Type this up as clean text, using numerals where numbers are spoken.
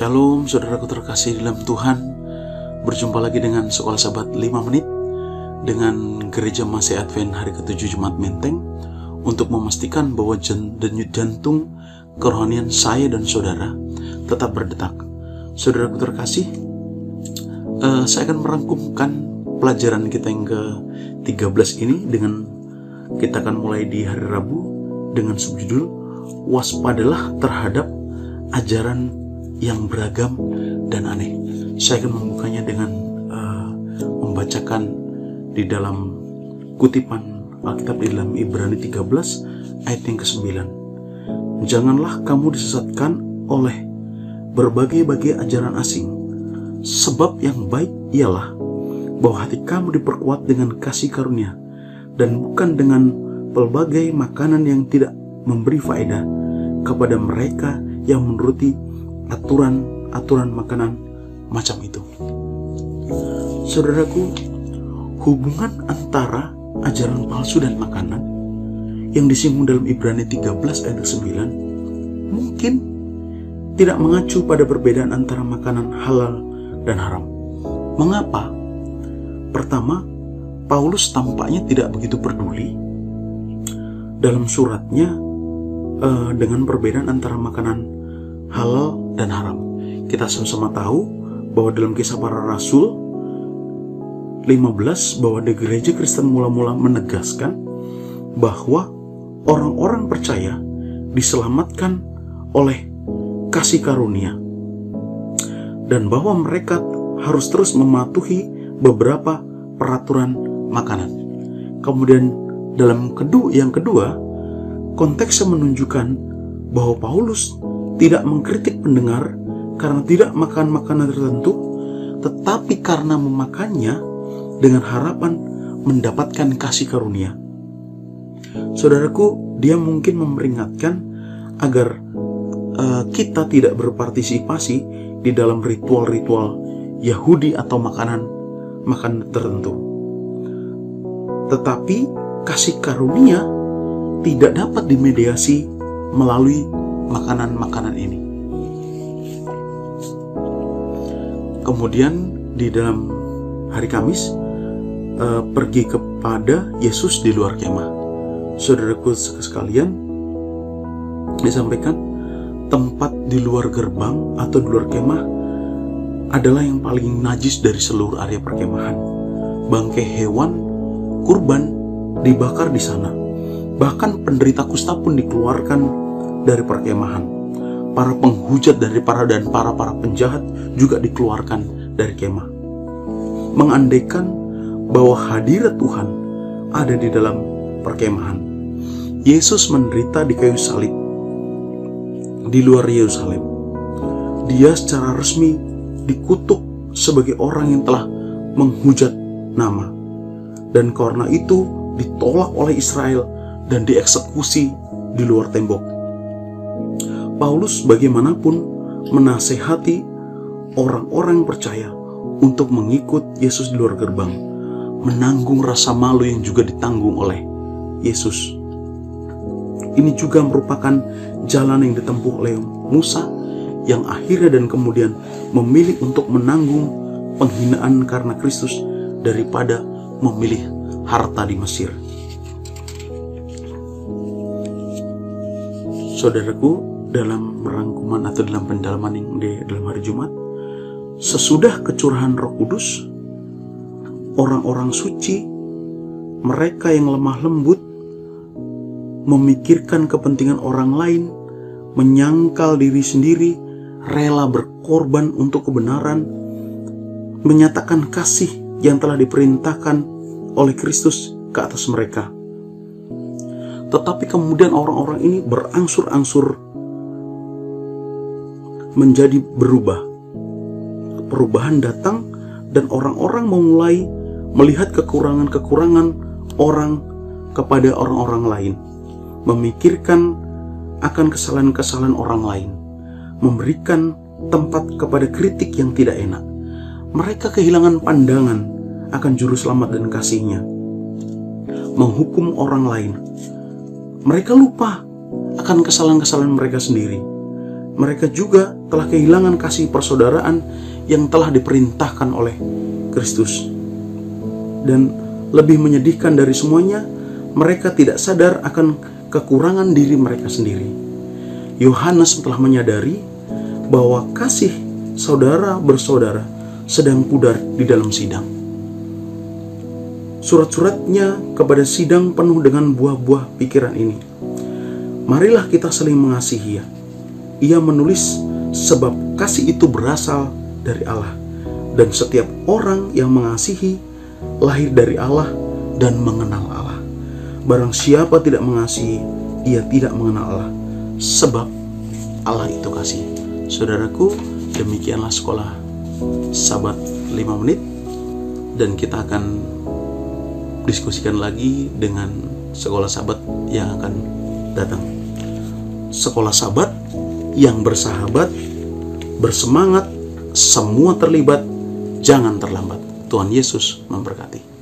Shalom saudaraku terkasih dalam Tuhan. Berjumpa lagi dengan Sekolah Sahabat 5 menit dengan Gereja Masih Advent hari ke-7 Jumat Menteng, untuk memastikan bahwa denyut jantung kerohanian saya dan saudara tetap berdetak. Saudaraku terkasih, saya akan merangkumkan pelajaran kita yang ke-13 ini dengan kita akan mulai di hari Rabu dengan subjudul Waspadalah terhadap ajaran yang beragam dan aneh. Saya akan membukanya dengan membacakan di dalam kutipan Alkitab di dalam Ibrani 13 ayat yang ke-9. Janganlah kamu disesatkan oleh berbagai-bagai ajaran asing, sebab yang baik ialah bahwa hati kamu diperkuat dengan kasih karunia, dan bukan dengan pelbagai makanan yang tidak memberi faedah kepada mereka yang menuruti aturan makanan macam itu. Saudaraku, hubungan antara ajaran palsu dan makanan yang disinggung dalam Ibrani 13 ayat 9 mungkin tidak mengacu pada perbedaan antara makanan halal dan haram. Mengapa? Pertama, Paulus tampaknya tidak begitu peduli dalam suratnya dengan perbedaan antara makanan halal dan haram. Kita sama-sama tahu bahwa dalam Kisah Para Rasul 15 bahwa di gereja Kristen mula-mula menegaskan bahwa orang-orang percaya diselamatkan oleh kasih karunia, dan bahwa mereka harus terus mematuhi beberapa peraturan makanan. Kemudian dalam yang kedua, konteksnya menunjukkan bahwa Paulus tidak mengkritik pendengar karena tidak makan makanan tertentu, tetapi karena memakannya dengan harapan mendapatkan kasih karunia. Saudaraku, dia mungkin memperingatkan agar kita tidak berpartisipasi di dalam ritual-ritual Yahudi atau makanan tertentu. Tetapi kasih karunia tidak dapat dimediasi melalui makanan-makanan ini. Kemudian di dalam hari Kamis pergi kepada Yesus di luar kemah. Saudaraku sekalian, disampaikan tempat di luar gerbang atau di luar kemah adalah yang paling najis dari seluruh area perkemahan. Bangkai hewan kurban dibakar di sana. Bahkan penderita kusta pun dikeluarkan dari perkemahan. Para penghujat dari para penjahat juga dikeluarkan dari kemah. Mengandaikan bahwa hadirat Tuhan ada di dalam perkemahan. Yesus menderita di kayu salib di luar Yerusalem. Dia secara resmi dikutuk sebagai orang yang telah menghujat nama, dan karena itu ditolak oleh Israel dan dieksekusi di luar tembok. Paulus bagaimanapun menasehati orang-orang percaya untuk mengikut Yesus di luar gerbang, menanggung rasa malu yang juga ditanggung oleh Yesus. Ini juga merupakan jalan yang ditempuh oleh Musa yang akhirnya dan kemudian memilih untuk menanggung penghinaan karena Kristus daripada memilih harta di Mesir. Saudaraku, dalam rangkuman atau dalam pendalaman yang dalam hari Jumat, sesudah kecurahan Roh Kudus, orang-orang suci, mereka yang lemah lembut, memikirkan kepentingan orang lain, menyangkal diri sendiri, rela berkorban untuk kebenaran, menyatakan kasih yang telah diperintahkan oleh Kristus ke atas mereka. Tetapi kemudian orang-orang ini berangsur-angsur menjadi berubah. Perubahan datang dan orang-orang memulai melihat kekurangan-kekurangan orang kepada orang-orang lain, memikirkan akan kesalahan-kesalahan orang lain, memberikan tempat kepada kritik yang tidak enak. Mereka kehilangan pandangan akan juru selamat dan kasih-Nya, menghukum orang lain. Mereka lupa akan kesalahan-kesalahan mereka sendiri. Mereka juga telah kehilangan kasih persaudaraan yang telah diperintahkan oleh Kristus. Dan lebih menyedihkan dari semuanya, mereka tidak sadar akan kekurangan diri mereka sendiri. Yohanes telah menyadari bahwa kasih saudara bersaudara sedang pudar di dalam sidang. Surat-suratnya kepada sidang penuh dengan buah-buah pikiran ini. Marilah kita saling mengasihi. Ia menulis sebab kasih itu berasal dari Allah, dan setiap orang yang mengasihi lahir dari Allah dan mengenal Allah. Barang siapa tidak mengasihi, ia tidak mengenal Allah, sebab Allah itu kasih. Saudaraku, demikianlah sekolah Sabat 5 menit, dan kita akan diskusikan lagi dengan sekolah Sabat yang akan datang. Sekolah Sabat yang bersahabat, bersemangat, semua terlibat, jangan terlambat. Tuhan Yesus memberkati.